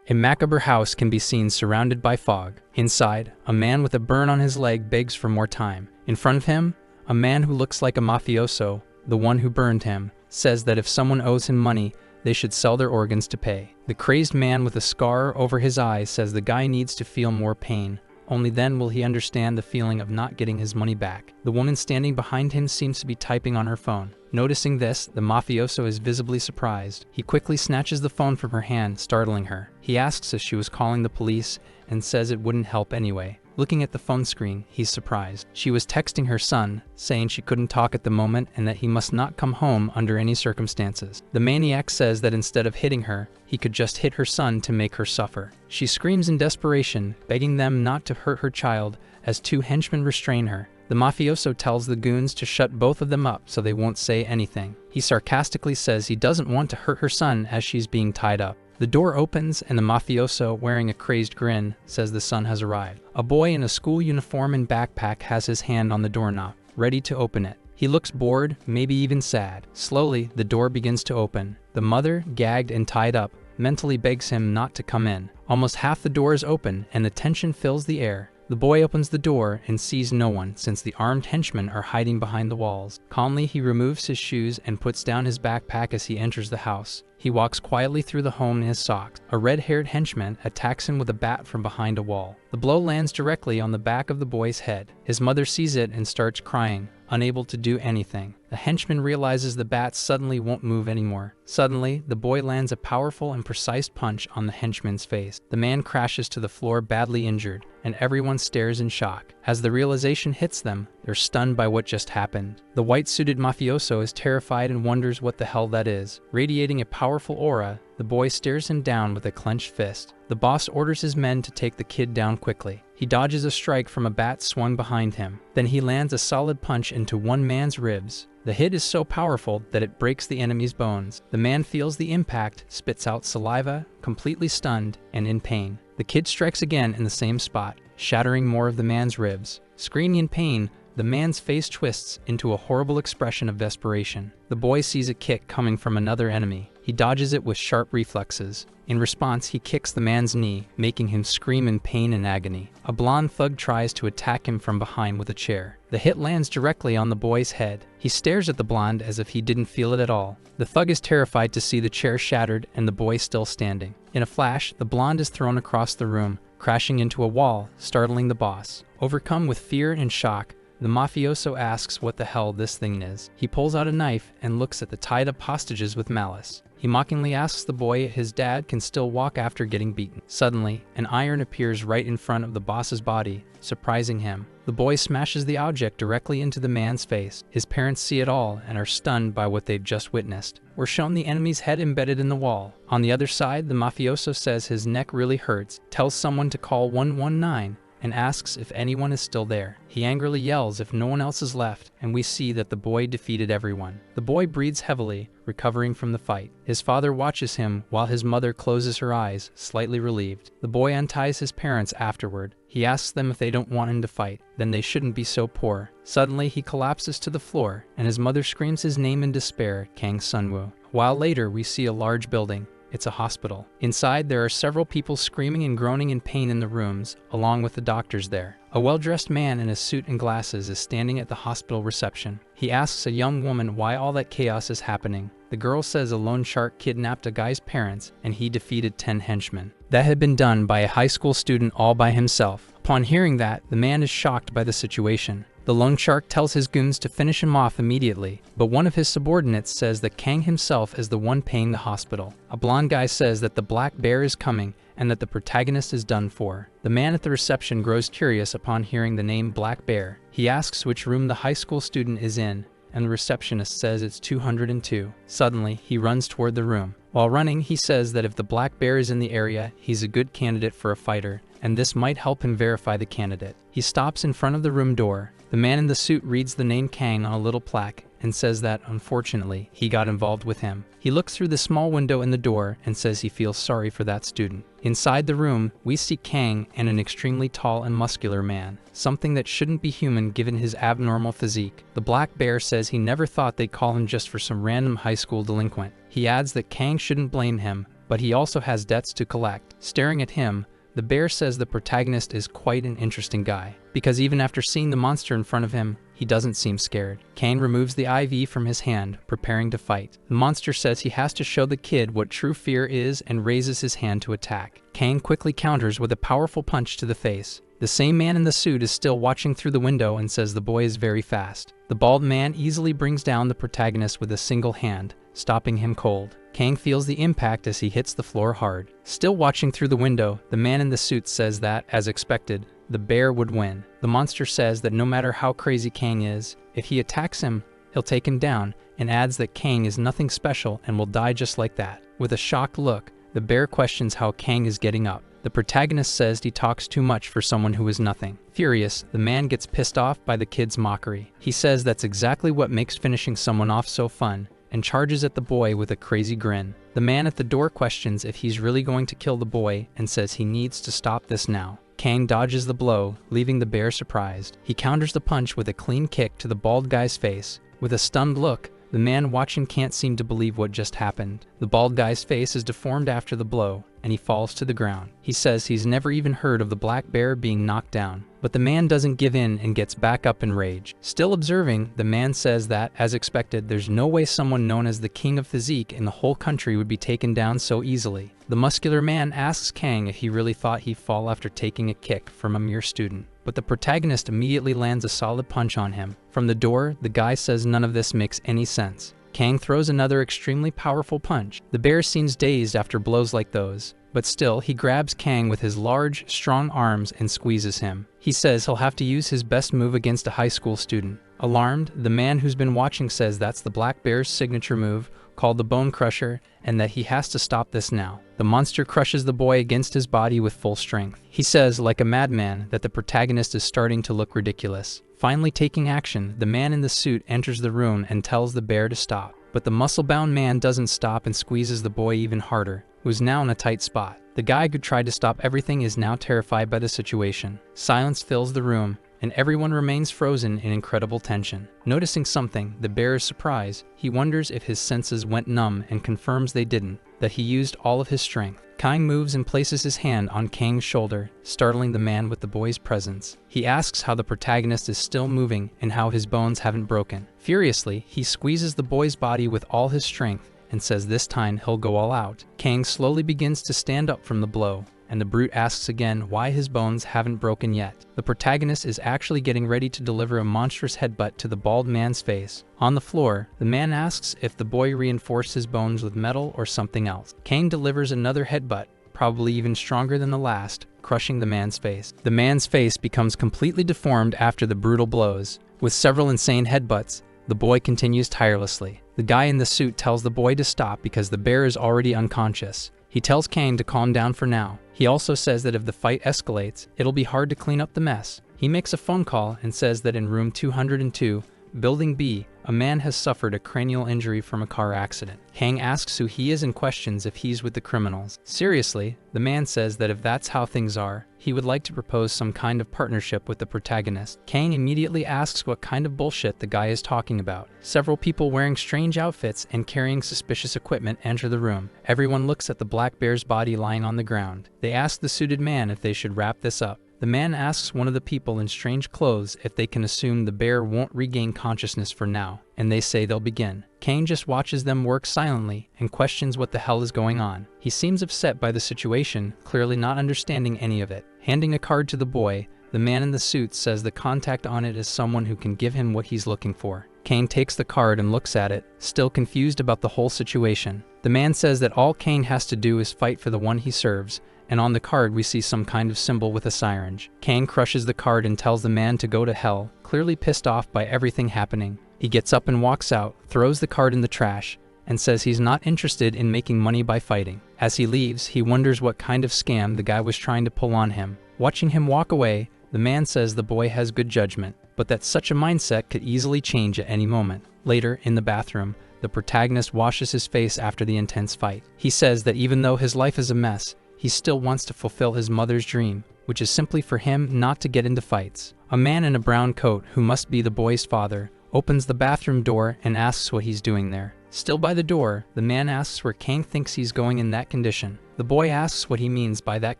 A macabre house can be seen surrounded by fog. Inside, a man with a burn on his leg begs for more time. In front of him, a man who looks like a mafioso, the one who burned him, says that if someone owes him money, they should sell their organs to pay. The crazed man with a scar over his eye says the guy needs to feel more pain. Only then will he understand the feeling of not getting his money back. The woman standing behind him seems to be typing on her phone. Noticing this, the mafioso is visibly surprised. He quickly snatches the phone from her hand, startling her. He asks if she was calling the police and says it wouldn't help anyway. Looking at the phone screen, he's surprised. She was texting her son, saying she couldn't talk at the moment and that he must not come home under any circumstances. The maniac says that instead of hitting her, he could just hit her son to make her suffer. She screams in desperation, begging them not to hurt her child, as two henchmen restrain her. The mafioso tells the goons to shut both of them up so they won't say anything. He sarcastically says he doesn't want to hurt her son as she's being tied up. The door opens and the mafioso, wearing a crazed grin, says the son has arrived. A boy in a school uniform and backpack has his hand on the doorknob, ready to open it. He looks bored, maybe even sad. Slowly, the door begins to open. The mother, gagged and tied up, mentally begs him not to come in. Almost half the door is open and the tension fills the air. The boy opens the door and sees no one since the armed henchmen are hiding behind the walls. Calmly, he removes his shoes and puts down his backpack as he enters the house. He walks quietly through the home in his socks. A red-haired henchman attacks him with a bat from behind a wall. The blow lands directly on the back of the boy's head. His mother sees it and starts crying, unable to do anything. The henchman realizes the bat suddenly won't move anymore. Suddenly, the boy lands a powerful and precise punch on the henchman's face. The man crashes to the floor badly injured, and everyone stares in shock. As the realization hits them, they're stunned by what just happened. The white-suited mafioso is terrified and wonders what the hell that is. Radiating a powerful aura, the boy stares him down with a clenched fist. The boss orders his men to take the kid down quickly. He dodges a strike from a bat swung behind him. Then he lands a solid punch into one man's ribs. The hit is so powerful that it breaks the enemy's bones. The man feels the impact, spits out saliva, completely stunned and in pain. The kid strikes again in the same spot, shattering more of the man's ribs. Screaming in pain, the man's face twists into a horrible expression of desperation. The boy sees a kick coming from another enemy. He dodges it with sharp reflexes. In response, he kicks the man's knee, making him scream in pain and agony. A blonde thug tries to attack him from behind with a chair. The hit lands directly on the boy's head. He stares at the blonde as if he didn't feel it at all. The thug is terrified to see the chair shattered and the boy still standing. In a flash, the blonde is thrown across the room, crashing into a wall, startling the boss. Overcome with fear and shock, the mafioso asks what the hell this thing is. He pulls out a knife and looks at the tied-up hostages with malice. He mockingly asks the boy if his dad can still walk after getting beaten. Suddenly, an iron appears right in front of the boss's body, surprising him. The boy smashes the object directly into the man's face. His parents see it all and are stunned by what they've just witnessed. We're shown the enemy's head embedded in the wall. On the other side, the mafioso says his neck really hurts, tells someone to call 119, and asks if anyone is still there. He angrily yells if no one else is left, and we see that the boy defeated everyone. The boy breathes heavily, recovering from the fight. His father watches him while his mother closes her eyes, slightly relieved. The boy unties his parents afterward. He asks them if they don't want him to fight, then they shouldn't be so poor. Suddenly, he collapses to the floor, and his mother screams his name in despair, Kang Sunwoo. While later, we see a large building. It's a hospital. Inside, there are several people screaming and groaning in pain in the rooms, along with the doctors there. A well-dressed man in a suit and glasses is standing at the hospital reception. He asks a young woman why all that chaos is happening. The girl says a loan shark kidnapped a guy's parents and he defeated 10 henchmen. That had been done by a high school student all by himself. Upon hearing that, the man is shocked by the situation. The loan shark tells his goons to finish him off immediately, but one of his subordinates says that Kang himself is the one paying the hospital. A blonde guy says that the black bear is coming and that the protagonist is done for. The man at the reception grows curious upon hearing the name Black Bear. He asks which room the high school student is in, and the receptionist says it's 202. Suddenly, he runs toward the room. While running, he says that if the black bear is in the area, he's a good candidate for a fighter, and this might help him verify the candidate. He stops in front of the room door. The man in the suit reads the name Kang on a little plaque and says that, unfortunately, he got involved with him. He looks through the small window in the door and says he feels sorry for that student. Inside the room, we see Kang and an extremely tall and muscular man, something that shouldn't be human given his abnormal physique. The black bear says he never thought they'd call him just for some random high school delinquent. He adds that Kang shouldn't blame him, but he also has debts to collect. Staring at him, the bear says the protagonist is quite an interesting guy, because even after seeing the monster in front of him, he doesn't seem scared. Kang removes the IV from his hand, preparing to fight. The monster says he has to show the kid what true fear is and raises his hand to attack. Kang quickly counters with a powerful punch to the face. The same man in the suit is still watching through the window and says the boy is very fast. The bald man easily brings down the protagonist with a single hand, stopping him cold. Kang feels the impact as he hits the floor hard. Still watching through the window, the man in the suit says that, as expected, the bear would win. The monster says that no matter how crazy Kang is, if he attacks him, he'll take him down, and adds that Kang is nothing special and will die just like that. With a shocked look, the bear questions how Kang is getting up. The protagonist says he talks too much for someone who is nothing. Furious, the man gets pissed off by the kid's mockery. He says that's exactly what makes finishing someone off so fun, and charges at the boy with a crazy grin. The man at the door questions if he's really going to kill the boy and says he needs to stop this now. Kang dodges the blow, leaving the bear surprised. He counters the punch with a clean kick to the bald guy's face. With a stunned look, the man watching can't seem to believe what just happened. The bald guy's face is deformed after the blow, and he falls to the ground. He says he's never even heard of the black bear being knocked down. But the man doesn't give in and gets back up in rage. Still observing, the man says that, as expected, there's no way someone known as the king of physique in the whole country would be taken down so easily. The muscular man asks Kang if he really thought he'd fall after taking a kick from a mere student. But the protagonist immediately lands a solid punch on him. From the door, the guy says none of this makes any sense. Kang throws another extremely powerful punch. The bear seems dazed after blows like those, but still, he grabs Kang with his large, strong arms and squeezes him. He says he'll have to use his best move against a high school student. Alarmed, the man who's been watching says that's the black bear's signature move, called the Bone Crusher, and that he has to stop this now. The monster crushes the boy against his body with full strength. He says, like a madman, that the protagonist is starting to look ridiculous. Finally taking action, the man in the suit enters the room and tells the bear to stop. But the muscle-bound man doesn't stop and squeezes the boy even harder, who's now in a tight spot. The guy who tried to stop everything is now terrified by the situation. Silence fills the room, and everyone remains frozen in incredible tension. Noticing something, the bear is surprised. He wonders if his senses went numb and confirms they didn't, that he used all of his strength. Kang moves and places his hand on Kang's shoulder, startling the man with the boy's presence. He asks how the protagonist is still moving and how his bones haven't broken. Furiously, he squeezes the boy's body with all his strength and says this time he'll go all out. Kang slowly begins to stand up from the blow, and the brute asks again why his bones haven't broken yet. The protagonist is actually getting ready to deliver a monstrous headbutt to the bald man's face. On the floor, the man asks if the boy reinforced his bones with metal or something else. Kang delivers another headbutt, probably even stronger than the last, crushing the man's face. The man's face becomes completely deformed after the brutal blows. With several insane headbutts, the boy continues tirelessly. The guy in the suit tells the boy to stop because the bear is already unconscious. He tells Kang to calm down for now. He also says that if the fight escalates, it'll be hard to clean up the mess. He makes a phone call and says that in room 202, Building B, a man has suffered a cranial injury from a car accident. Kang asks who he is and questions if he's with the criminals. Seriously, the man says that if that's how things are, he would like to propose some kind of partnership with the protagonist. Kang immediately asks what kind of bullshit the guy is talking about. Several people wearing strange outfits and carrying suspicious equipment enter the room. Everyone looks at the black bear's body lying on the ground. They ask the suited man if they should wrap this up. The man asks one of the people in strange clothes if they can assume the bear won't regain consciousness for now, and they say they'll begin. Kang just watches them work silently and questions what the hell is going on. He seems upset by the situation, clearly not understanding any of it. Handing a card to the boy, the man in the suit says the contact on it is someone who can give him what he's looking for. Kang takes the card and looks at it, still confused about the whole situation. The man says that all Kang has to do is fight for the one he serves, and on the card we see some kind of symbol with a syringe. Kang crushes the card and tells the man to go to hell, clearly pissed off by everything happening. He gets up and walks out, throws the card in the trash, and says he's not interested in making money by fighting. As he leaves, he wonders what kind of scam the guy was trying to pull on him. Watching him walk away, the man says the boy has good judgment, but that such a mindset could easily change at any moment. Later, in the bathroom, the protagonist washes his face after the intense fight. He says that even though his life is a mess, he still wants to fulfill his mother's dream, which is simply for him not to get into fights. A man in a brown coat, who must be the boy's father, opens the bathroom door and asks what he's doing there. Still by the door, the man asks where Kang thinks he's going in that condition. The boy asks what he means by that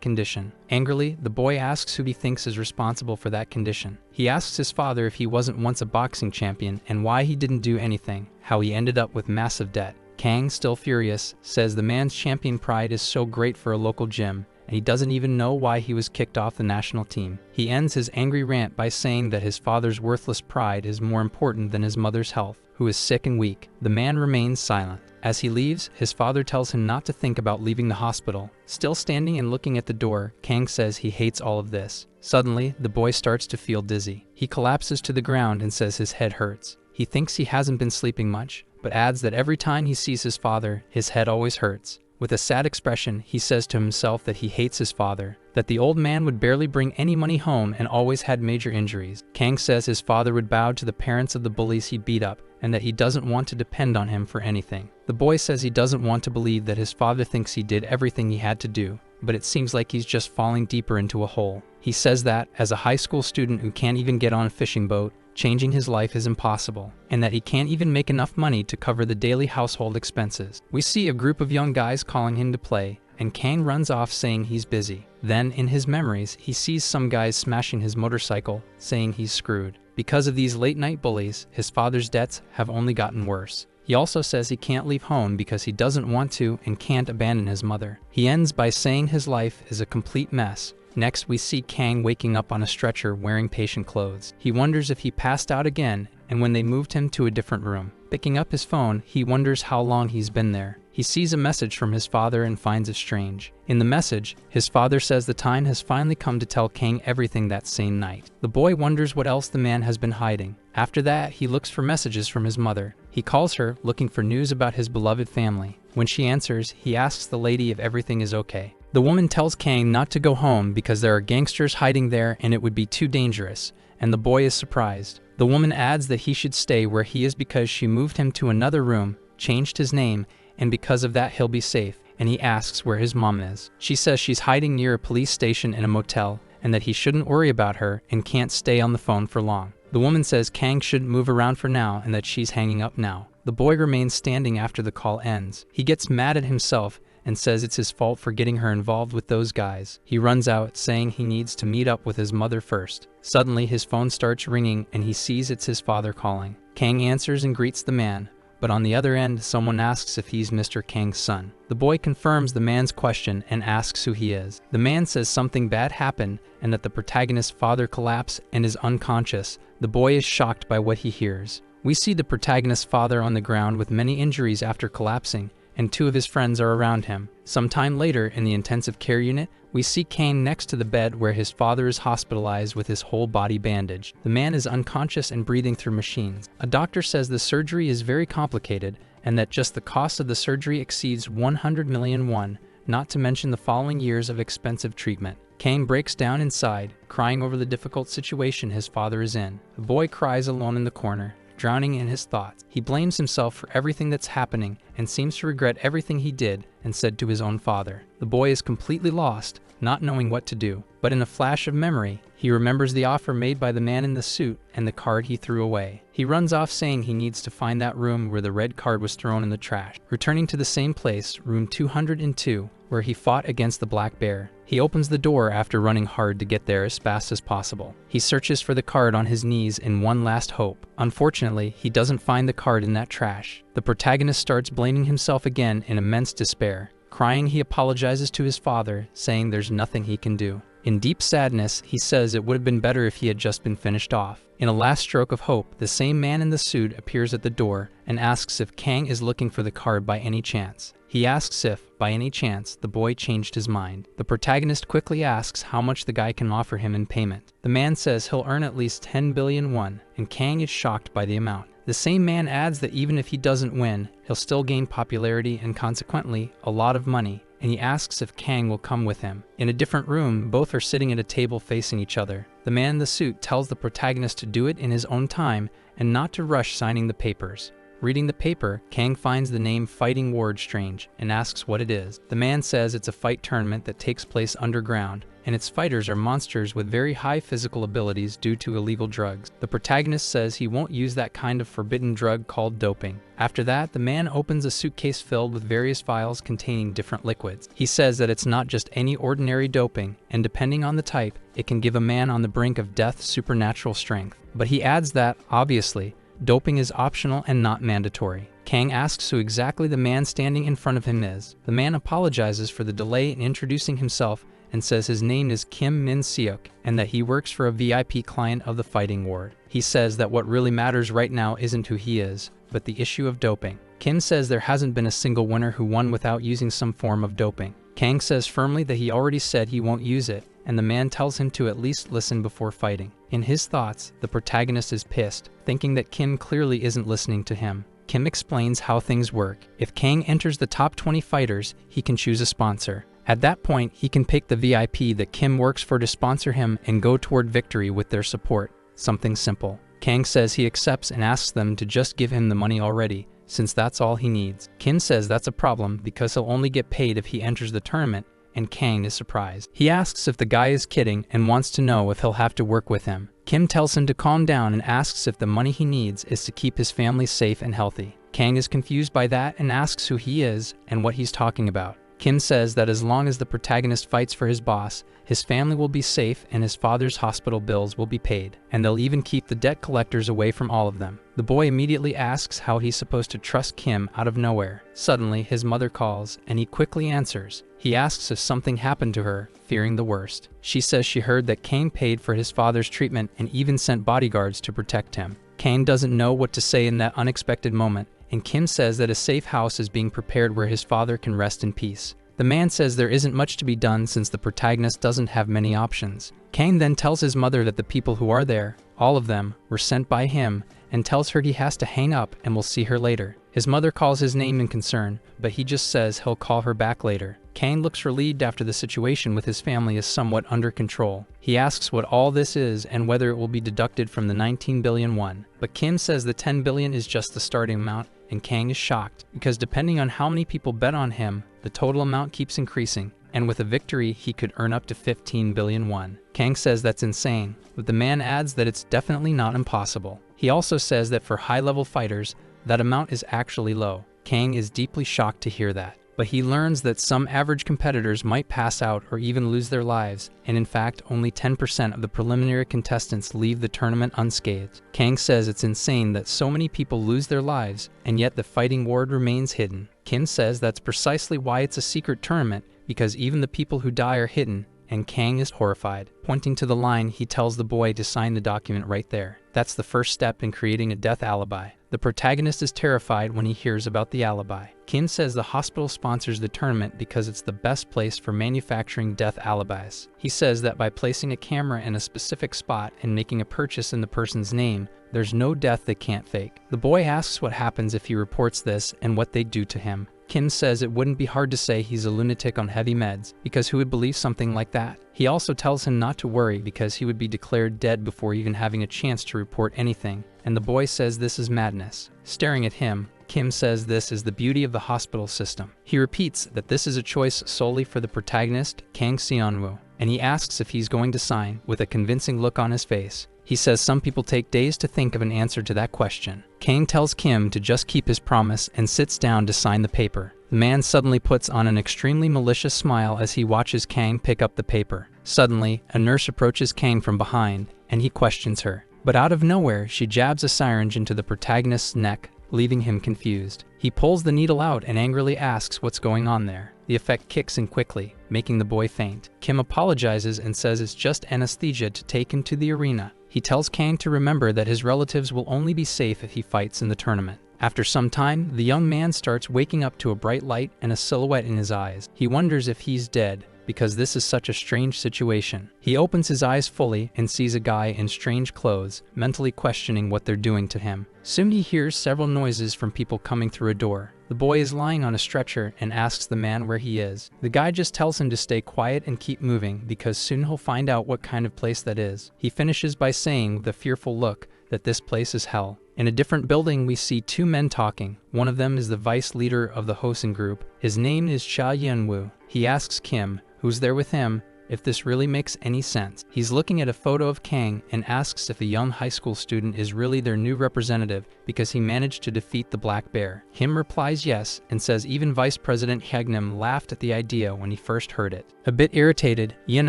condition. Angrily, the boy asks who he thinks is responsible for that condition. He asks his father if he wasn't once a boxing champion and why he didn't do anything, how he ended up with massive debt. Kang, still furious, says the man's champion pride is so great for a local gym, and he doesn't even know why he was kicked off the national team. He ends his angry rant by saying that his father's worthless pride is more important than his mother's health, who is sick and weak. The man remains silent. As he leaves, his father tells him not to think about leaving the hospital. Still standing and looking at the door, Kang says he hates all of this. Suddenly, the boy starts to feel dizzy. He collapses to the ground and says his head hurts. He thinks he hasn't been sleeping much, but adds that every time he sees his father, his head always hurts. With a sad expression, he says to himself that he hates his father, that the old man would barely bring any money home and always had major injuries. Kang says his father would bow to the parents of the bullies he beat up, and that he doesn't want to depend on him for anything. The boy says he doesn't want to believe that his father thinks he did everything he had to do, but it seems like he's just falling deeper into a hole. He says that, as a high school student who can't even get on a fishing boat, changing his life is impossible, and that he can't even make enough money to cover the daily household expenses. We see a group of young guys calling him to play, and Kang runs off saying he's busy. Then, in his memories, he sees some guys smashing his motorcycle, saying he's screwed. Because of these late-night bullies, his father's debts have only gotten worse. He also says he can't leave home because he doesn't want to and can't abandon his mother. He ends by saying his life is a complete mess. Next, we see Kang waking up on a stretcher wearing patient clothes. He wonders if he passed out again, and when they moved him to a different room. Picking up his phone, he wonders how long he's been there. He sees a message from his father and finds it strange. In the message, his father says the time has finally come to tell Kang everything that same night. The boy wonders what else the man has been hiding. After that, he looks for messages from his mother. He calls her, looking for news about his beloved family. When she answers, he asks the lady if everything is okay. The woman tells Kang not to go home because there are gangsters hiding there and it would be too dangerous, and the boy is surprised. The woman adds that he should stay where he is because she moved him to another room, changed his name, and because of that he'll be safe, and he asks where his mom is. She says she's hiding near a police station in a motel, and that he shouldn't worry about her and can't stay on the phone for long. The woman says Kang shouldn't move around for now and that she's hanging up now. The boy remains standing after the call ends. He gets mad at himself and says it's his fault for getting her involved with those guys. He runs out, saying he needs to meet up with his mother first. Suddenly, his phone starts ringing and he sees it's his father calling. Kang answers and greets the man, but on the other end, someone asks if he's Mr. Kang's son. The boy confirms the man's question and asks who he is. The man says something bad happened and that the protagonist's father collapsed and is unconscious. The boy is shocked by what he hears. We see the protagonist's father on the ground with many injuries after collapsing, and two of his friends are around him. Sometime later, in the intensive care unit, we see Kang next to the bed where his father is hospitalized with his whole body bandaged. The man is unconscious and breathing through machines. A doctor says the surgery is very complicated and that just the cost of the surgery exceeds 100 million won, not to mention the following years of expensive treatment. Kang breaks down inside, crying over the difficult situation his father is in. The boy cries alone in the corner, drowning in his thoughts. He blames himself for everything that's happening and seems to regret everything he did and said to his own father. The boy is completely lost, not knowing what to do. But in a flash of memory, he remembers the offer made by the man in the suit and the card he threw away. He runs off saying he needs to find that room where the red card was thrown in the trash. Returning to the same place, room 202, where he fought against the black bear. He opens the door after running hard to get there as fast as possible. He searches for the card on his knees in one last hope. Unfortunately, he doesn't find the card in that trash. The protagonist starts blaming himself again in immense despair. Crying, he apologizes to his father, saying there's nothing he can do. In deep sadness, he says it would have been better if he had just been finished off. In a last stroke of hope, the same man in the suit appears at the door and asks if Kang is looking for the card by any chance. He asks if, by any chance, the boy changed his mind. The protagonist quickly asks how much the guy can offer him in payment. The man says he'll earn at least 10 billion won, and Kang is shocked by the amount. The same man adds that even if he doesn't win, he'll still gain popularity and consequently a lot of money, and he asks if Kang will come with him. In a different room, both are sitting at a table facing each other. The man in the suit tells the protagonist to do it in his own time and not to rush signing the papers. Reading the paper, Kang finds the name Fighting Ward strange and asks what it is. The man says it's a fight tournament that takes place underground, and its fighters are monsters with very high physical abilities due to illegal drugs. The protagonist says he won't use that kind of forbidden drug called doping. After that, the man opens a suitcase filled with various vials containing different liquids. He says that it's not just any ordinary doping, and depending on the type, it can give a man on the brink of death supernatural strength. But he adds that, obviously, doping is optional and not mandatory. Kang asks who exactly the man standing in front of him is. The man apologizes for the delay in introducing himself and says his name is Kim Min-seok and that he works for a VIP client of the Fighting Ward. He says that what really matters right now isn't who he is, but the issue of doping. Kim says there hasn't been a single winner who won without using some form of doping. Kang says firmly that he already said he won't use it, and the man tells him to at least listen before fighting. In his thoughts, the protagonist is pissed, thinking that Kim clearly isn't listening to him. Kim explains how things work. If Kang enters the top 20 fighters, he can choose a sponsor. At that point, he can pick the VIP that Kim works for to sponsor him and go toward victory with their support. Something simple. Kang says he accepts and asks them to just give him the money already, since that's all he needs. Kim says that's a problem because he'll only get paid if he enters the tournament, and Kang is surprised. He asks if the guy is kidding and wants to know if he'll have to work with him. Kim tells him to calm down and asks if the money he needs is to keep his family safe and healthy. Kang is confused by that and asks who he is and what he's talking about. Kim says that as long as the protagonist fights for his boss, his family will be safe and his father's hospital bills will be paid, and they'll even keep the debt collectors away from all of them. The boy immediately asks how he's supposed to trust Kim out of nowhere. Suddenly, his mother calls, and he quickly answers. He asks if something happened to her, fearing the worst. She says she heard that Kang paid for his father's treatment and even sent bodyguards to protect him. Kang doesn't know what to say in that unexpected moment, and Kim says that a safe house is being prepared where his father can rest in peace. The man says there isn't much to be done since the protagonist doesn't have many options. Kang then tells his mother that the people who are there, all of them, were sent by him, and tells her he has to hang up and will see her later. His mother calls his name in concern, but he just says he'll call her back later. Kang looks relieved after the situation with his family is somewhat under control. He asks what all this is and whether it will be deducted from the 19 billion won. But Kim says the 10 billion is just the starting amount, and Kang is shocked, because depending on how many people bet on him, the total amount keeps increasing, and with a victory he could earn up to 15 billion won. Kang says that's insane, but the man adds that it's definitely not impossible. He also says that for high-level fighters, that amount is actually low. Kang is deeply shocked to hear that. But he learns that some average competitors might pass out or even lose their lives, and in fact only 10% of the preliminary contestants leave the tournament unscathed. Kang says it's insane that so many people lose their lives, and yet the Fighting Ward remains hidden. Kim says that's precisely why it's a secret tournament, because even the people who die are hidden, and Kang is horrified. Pointing to the line, he tells the boy to sign the document right there. That's the first step in creating a death alibi. The protagonist is terrified when he hears about the alibi. Kim says the hospital sponsors the tournament because it's the best place for manufacturing death alibis. He says that by placing a camera in a specific spot and making a purchase in the person's name, there's no death they can't fake. The boy asks what happens if he reports this and what they do to him. Kim says it wouldn't be hard to say he's a lunatic on heavy meds, because who would believe something like that? He also tells him not to worry because he would be declared dead before even having a chance to report anything, and the boy says this is madness. Staring at him, Kim says this is the beauty of the hospital system. He repeats that this is a choice solely for the protagonist, Kang Seonwoo, and he asks if he's going to sign, with a convincing look on his face. He says some people take days to think of an answer to that question. Kang tells Kim to just keep his promise and sits down to sign the paper. The man suddenly puts on an extremely malicious smile as he watches Kang pick up the paper. Suddenly, a nurse approaches Kang from behind, and he questions her. But out of nowhere, she jabs a syringe into the protagonist's neck, leaving him confused. He pulls the needle out and angrily asks what's going on there. The effect kicks in quickly, making the boy faint. Kim apologizes and says it's just anesthesia to take him to the arena. He tells Kang to remember that his relatives will only be safe if he fights in the tournament. After some time, the young man starts waking up to a bright light and a silhouette in his eyes. He wonders if he's dead, because this is such a strange situation. He opens his eyes fully and sees a guy in strange clothes, mentally questioning what they're doing to him. Soon he hears several noises from people coming through a door. The boy is lying on a stretcher and asks the man where he is. The guy just tells him to stay quiet and keep moving because soon he'll find out what kind of place that is. He finishes by saying with a fearful look, that this place is hell. In a different building, we see two men talking. One of them is the vice leader of the Hosen group. His name is Cha Yun-woo. He asks Kim, who's there with him, if this really makes any sense. He's looking at a photo of Kang and asks if a young high school student is really their new representative because he managed to defeat the Black Bear. Kim replies yes and says even Vice President Hagnam laughed at the idea when he first heard it. A bit irritated, Yin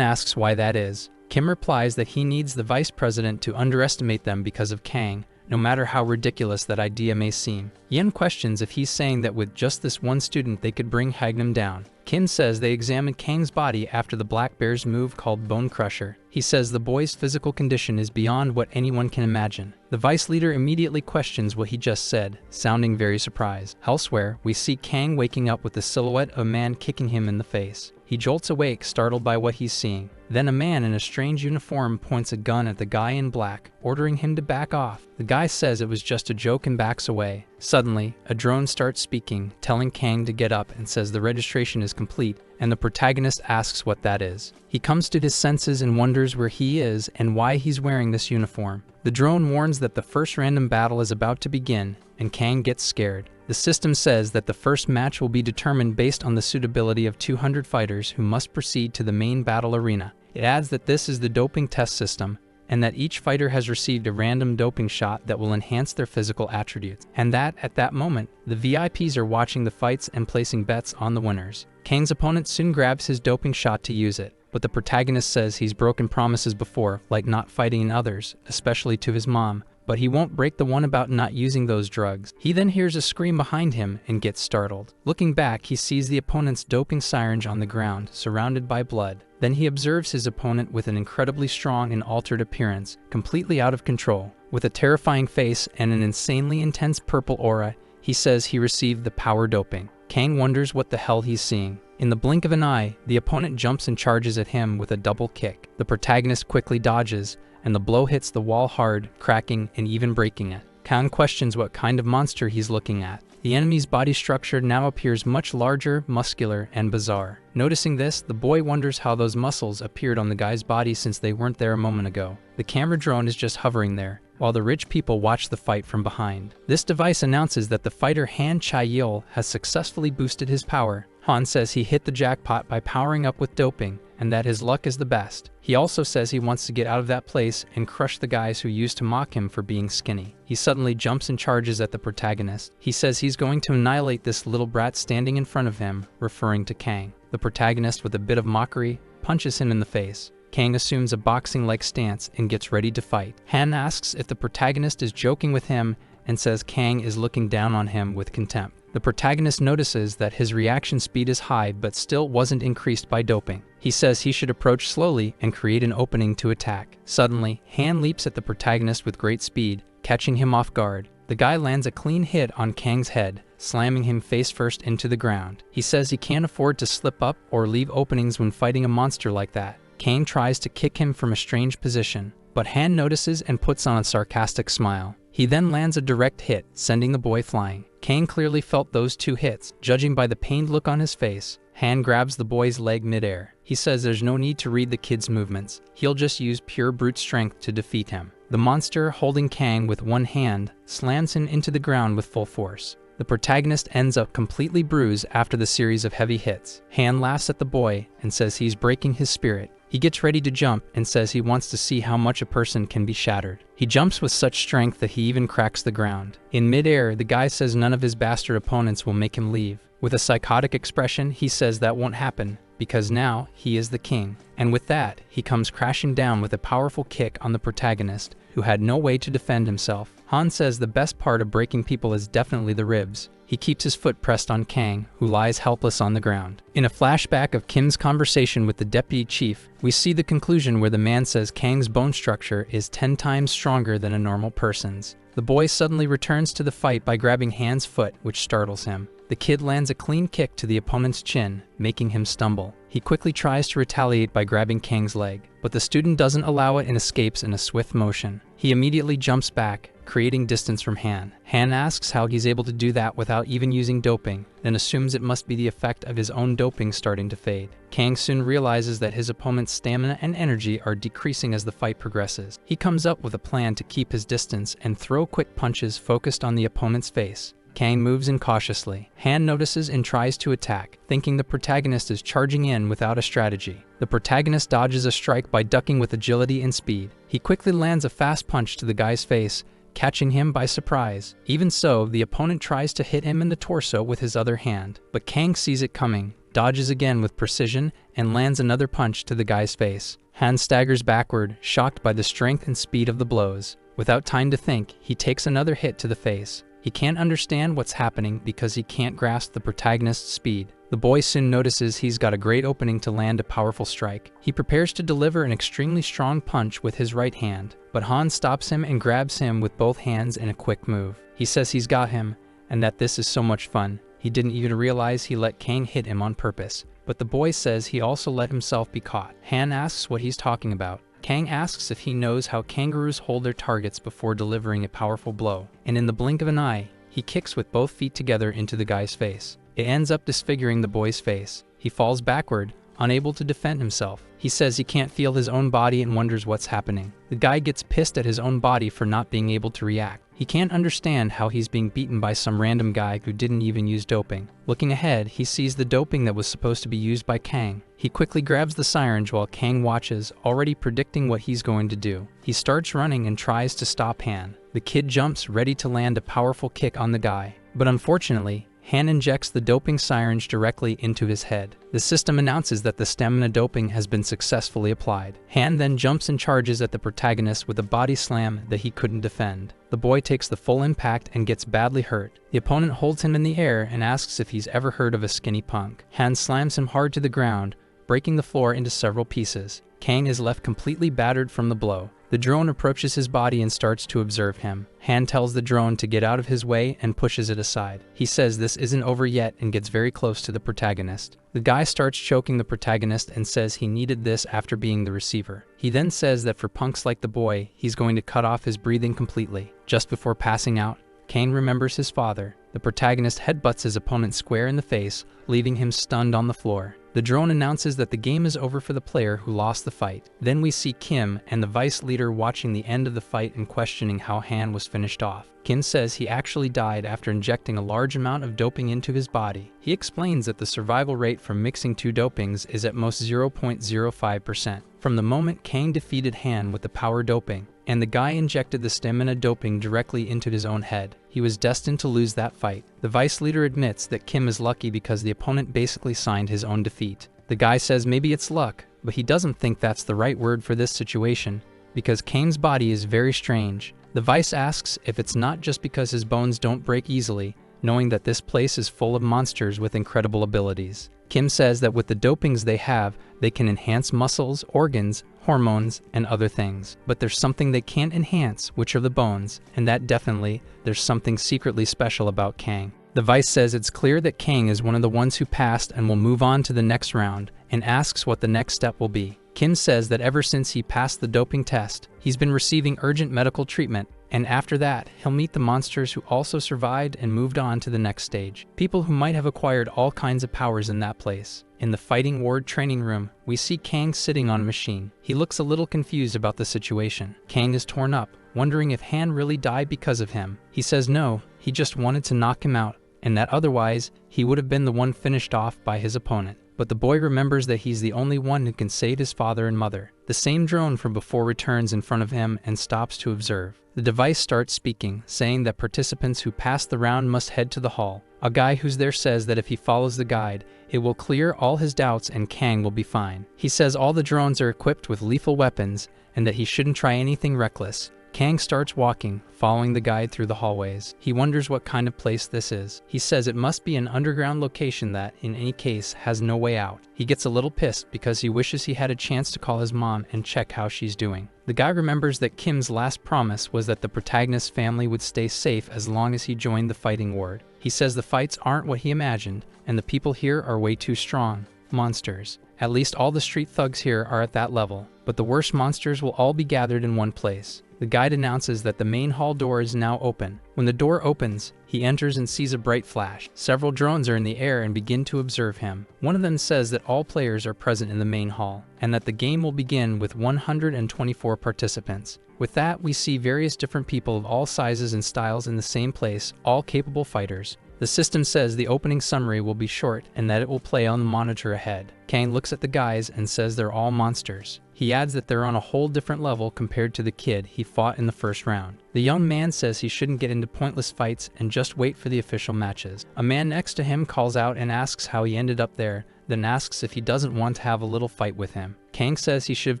asks why that is. Kim replies that he needs the vice president to underestimate them because of Kang, no matter how ridiculous that idea may seem. Yin questions if he's saying that with just this one student they could bring Hagnam down. Kim says they examined Kang's body after the Black Bear's move called Bone Crusher. He says the boy's physical condition is beyond what anyone can imagine. The vice leader immediately questions what he just said, sounding very surprised. Elsewhere, we see Kang waking up with the silhouette of a man kicking him in the face. He jolts awake, startled by what he's seeing. Then a man in a strange uniform points a gun at the guy in black, ordering him to back off. The guy says it was just a joke and backs away. Suddenly, a drone starts speaking, telling Kang to get up and says the registration is complete, and the protagonist asks what that is. He comes to his senses and wonders where he is and why he's wearing this uniform. The drone warns that the first random battle is about to begin, and Kang gets scared. The system says that the first match will be determined based on the suitability of 200 fighters who must proceed to the main battle arena. It adds that this is the doping test system, and that each fighter has received a random doping shot that will enhance their physical attributes, and that, at that moment, the VIPs are watching the fights and placing bets on the winners. Kang's opponent soon grabs his doping shot to use it, but the protagonist says he's broken promises before, like not fighting others, especially to his mom, but he won't break the one about not using those drugs. He then hears a scream behind him and gets startled. Looking back, he sees the opponent's doping syringe on the ground, surrounded by blood. Then he observes his opponent with an incredibly strong and altered appearance, completely out of control. With a terrifying face and an insanely intense purple aura, he says he received the power doping. Kang wonders what the hell he's seeing. In the blink of an eye, the opponent jumps and charges at him with a double kick. The protagonist quickly dodges, and the blow hits the wall hard, cracking and even breaking it. Kang questions what kind of monster he's looking at. The enemy's body structure now appears much larger, muscular, and bizarre. Noticing this, the boy wonders how those muscles appeared on the guy's body since they weren't there a moment ago. The camera drone is just hovering there, while the rich people watch the fight from behind. This device announces that the fighter Han Chae-il has successfully boosted his power. Han says he hit the jackpot by powering up with doping, and that his luck is the best. He also says he wants to get out of that place and crush the guys who used to mock him for being skinny. He suddenly jumps and charges at the protagonist. He says he's going to annihilate this little brat standing in front of him, referring to Kang. The protagonist, with a bit of mockery, punches him in the face. Kang assumes a boxing-like stance and gets ready to fight. Han asks if the protagonist is joking with him and says Kang is looking down on him with contempt. The protagonist notices that his reaction speed is high but still wasn't increased by doping. He says he should approach slowly and create an opening to attack. Suddenly, Han leaps at the protagonist with great speed, catching him off guard. The guy lands a clean hit on Kang's head, slamming him face first into the ground. He says he can't afford to slip up or leave openings when fighting a monster like that. Kang tries to kick him from a strange position, but Han notices and puts on a sarcastic smile. He then lands a direct hit, sending the boy flying. Kang clearly felt those two hits, judging by the pained look on his face. Han grabs the boy's leg midair. He says there's no need to read the kid's movements. He'll just use pure brute strength to defeat him. The monster, holding Kang with one hand, slams him into the ground with full force. The protagonist ends up completely bruised after the series of heavy hits. Han laughs at the boy and says he's breaking his spirit. He gets ready to jump and says he wants to see how much a person can be shattered. He jumps with such strength that he even cracks the ground. In midair, the guy says none of his bastard opponents will make him leave. With a psychotic expression, he says that won't happen, because now he is the king. And with that, he comes crashing down with a powerful kick on the protagonist, who had no way to defend himself. Han says the best part of breaking people is definitely the ribs. He keeps his foot pressed on Kang, who lies helpless on the ground. In a flashback of Kim's conversation with the deputy chief, we see the conclusion where the man says Kang's bone structure is 10 times stronger than a normal person's. The boy suddenly returns to the fight by grabbing Han's foot, which startles him. The kid lands a clean kick to the opponent's chin, making him stumble. He quickly tries to retaliate by grabbing Kang's leg, but the student doesn't allow it and escapes in a swift motion. He immediately jumps back, creating distance from Han. Han asks how he's able to do that without even using doping, then assumes it must be the effect of his own doping starting to fade. Kang soon realizes that his opponent's stamina and energy are decreasing as the fight progresses. He comes up with a plan to keep his distance and throw quick punches focused on the opponent's face. Kang moves in cautiously. Han notices and tries to attack, thinking the protagonist is charging in without a strategy. The protagonist dodges a strike by ducking with agility and speed. He quickly lands a fast punch to the guy's face, catching him by surprise. Even so, the opponent tries to hit him in the torso with his other hand, but Kang sees it coming, dodges again with precision, and lands another punch to the guy's face. Han staggers backward, shocked by the strength and speed of the blows. Without time to think, he takes another hit to the face. He can't understand what's happening because he can't grasp the protagonist's speed. The boy soon notices he's got a great opening to land a powerful strike. He prepares to deliver an extremely strong punch with his right hand, but Han stops him and grabs him with both hands in a quick move. He says he's got him, and that this is so much fun. He didn't even realize he let Kang hit him on purpose, but the boy says he also let himself be caught. Han asks what he's talking about. Kang asks if he knows how kangaroos hold their targets before delivering a powerful blow, and in the blink of an eye, he kicks with both feet together into the guy's face. It ends up disfiguring the boy's face. He falls backward, unable to defend himself. He says he can't feel his own body and wonders what's happening. The guy gets pissed at his own body for not being able to react. He can't understand how he's being beaten by some random guy who didn't even use doping. Looking ahead, he sees the doping that was supposed to be used by Kang. He quickly grabs the syringe while Kang watches, already predicting what he's going to do. He starts running and tries to stop Han. The kid jumps, ready to land a powerful kick on the guy. But unfortunately, Han injects the doping syringe directly into his head. The system announces that the stamina doping has been successfully applied. Han then jumps and charges at the protagonist with a body slam that he couldn't defend. The boy takes the full impact and gets badly hurt. The opponent holds him in the air and asks if he's ever heard of a skinny punk. Han slams him hard to the ground, breaking the floor into several pieces. Kang is left completely battered from the blow. The drone approaches his body and starts to observe him. Han tells the drone to get out of his way and pushes it aside. He says this isn't over yet and gets very close to the protagonist. The guy starts choking the protagonist and says he needed this after being the receiver. He then says that for punks like the boy, he's going to cut off his breathing completely. Just before passing out, Kang remembers his father. The protagonist headbutts his opponent square in the face, leaving him stunned on the floor. The drone announces that the game is over for the player who lost the fight. Then we see Kim and the vice leader watching the end of the fight and questioning how Han was finished off. Kim says he actually died after injecting a large amount of doping into his body. He explains that the survival rate from mixing two dopings is at most 0.05%. From the moment Kang defeated Han with the power doping, and the guy injected the stamina doping directly into his own head, he was destined to lose that fight. The vice leader admits that Kim is lucky because the opponent basically signed his own defeat. The guy says maybe it's luck, but he doesn't think that's the right word for this situation, because Kang's body is very strange. The vice asks if it's not just because his bones don't break easily, knowing that this place is full of monsters with incredible abilities. Kim says that with the dopings they have, they can enhance muscles, organs, hormones, and other things. But there's something they can't enhance, which are the bones, and that definitely, there's something secretly special about Kang. The vice says it's clear that Kang is one of the ones who passed and will move on to the next round, and asks what the next step will be. Kim says that ever since he passed the doping test, he's been receiving urgent medical treatment, and after that, he'll meet the monsters who also survived and moved on to the next stage. People who might have acquired all kinds of powers in that place. In the fighting ward training room, we see Kang sitting on a machine. He looks a little confused about the situation. Kang is torn up, wondering if Han really died because of him. He says no, he just wanted to knock him out, and that otherwise, he would have been the one finished off by his opponent. But the boy remembers that he's the only one who can save his father and mother. The same drone from before returns in front of him and stops to observe. The device starts speaking, saying that participants who pass the round must head to the hall. A guy who's there says that if he follows the guide, it will clear all his doubts and Kang will be fine. He says all the drones are equipped with lethal weapons and that he shouldn't try anything reckless. Kang starts walking, following the guide through the hallways. He wonders what kind of place this is. He says it must be an underground location that, in any case, has no way out. He gets a little pissed because he wishes he had a chance to call his mom and check how she's doing. The guy remembers that Kim's last promise was that the protagonist's family would stay safe as long as he joined the fighting ward. He says the fights aren't what he imagined, and the people here are way too strong. Monsters. At least all the street thugs here are at that level, but the worst monsters will all be gathered in one place. The guide announces that the main hall door is now open. When the door opens, he enters and sees a bright flash. Several drones are in the air and begin to observe him. One of them says that all players are present in the main hall, and that the game will begin with 124 participants. With that, we see various different people of all sizes and styles in the same place, all capable fighters. The system says the opening summary will be short and that it will play on the monitor ahead. Kang looks at the guys and says they're all monsters. He adds that they're on a whole different level compared to the kid he fought in the first round. The young man says he shouldn't get into pointless fights and just wait for the official matches. A man next to him calls out and asks how he ended up there, then asks if he doesn't want to have a little fight with him. Kang says he should have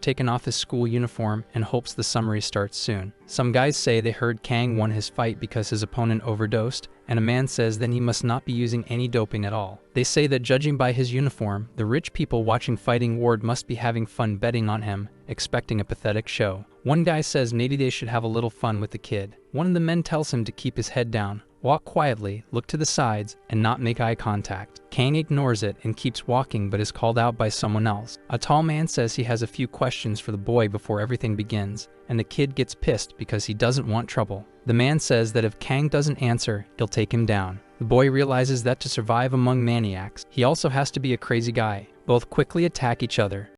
taken off his school uniform and hopes the summary starts soon. Some guys say they heard Kang won his fight because his opponent overdosed, and a man says then he must not be using any doping at all. They say that judging by his uniform, the rich people watching Fighting Ward must be having fun betting on him, expecting a pathetic show. One guy says maybe they should have a little fun with the kid. One of the men tells him to keep his head down, walk quietly, look to the sides, and not make eye contact. Kang ignores it and keeps walking but is called out by someone else. A tall man says he has a few questions for the boy before everything begins, and the kid gets pissed because he doesn't want trouble. The man says that if Kang doesn't answer, he'll take him down. The boy realizes that to survive among maniacs, he also has to be a crazy guy. Both quickly attack each other.